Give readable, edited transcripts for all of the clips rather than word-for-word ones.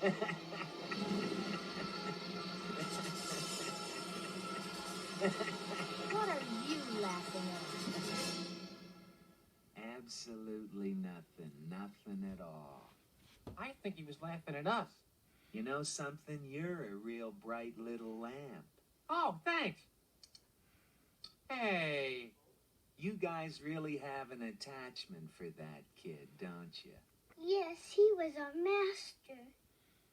What are you laughing at? Absolutely nothing. Nothing at all. I think he was laughing at us. You know something? You're a real bright little lamp. Oh, thanks. Hey. You guys really have an attachment for that kid, don't you? Yes, he was our master.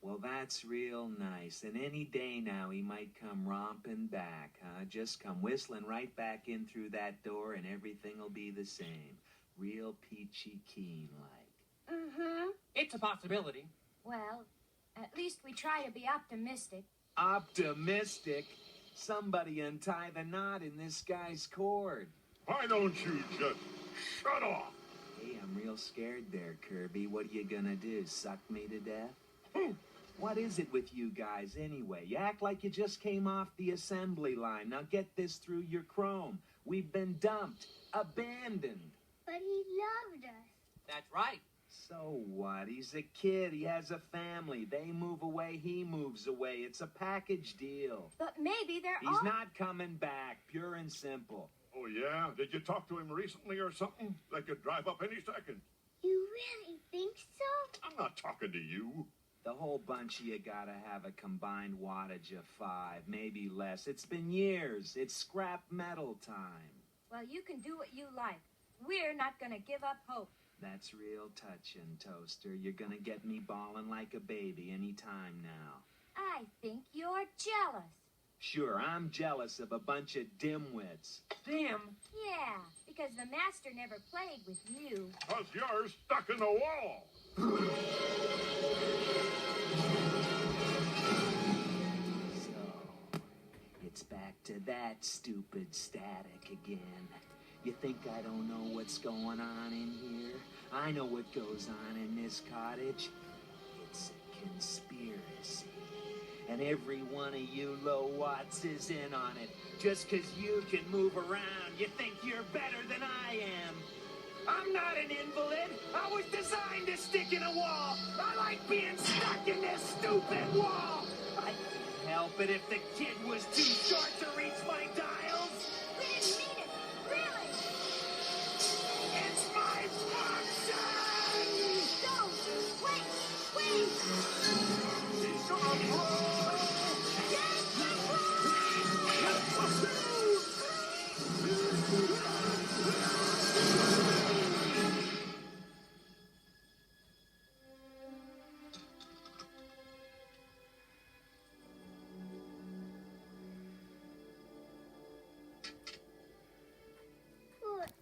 Well, that's real nice. And any day now he might come romping back, huh? Just come whistling right back in through that door and everything'll be the same. Real peachy keen like. Mm-hmm. It's a possibility. Well, at least we try to be optimistic. Optimistic? Somebody untie the knot in this guy's cord. Why don't you just shut off? Hey, I'm real scared there, Kirby. What are you gonna do, suck me to death? What is it with you guys, anyway? You act like you just came off the assembly line. Now get this through your chrome. We've been dumped, abandoned. But he loved us. That's right. So what? He's a kid. He has a family. They move away, he moves away. It's a package deal. But maybe they're He's all... not coming back, pure and simple. Oh, yeah? Did you talk to him recently or something? They could drive up any second. You really think so? I'm not talking to you. The whole bunch of you gotta have a combined wattage of 5, maybe less. It's been years. It's scrap metal time. Well, you can do what you like. We're not going to give up hope. That's real touching, Toaster. You're gonna get me bawling like a baby any time now. I think you're jealous. Sure, I'm jealous of a bunch of dimwits. Damn. Yeah, because the master never played with you. 'Cause you're stuck in the wall. So, it's back to that stupid static again. You think I don't know what's going on in here? I know what goes on in this cottage. It's a conspiracy. And every one of you low-watts is in on it. Just 'cause you can move around, you think you're better than I am. I'm not an invalid. I was designed to stick in a wall. I like being stuck in this stupid wall. I can't help it if the kid was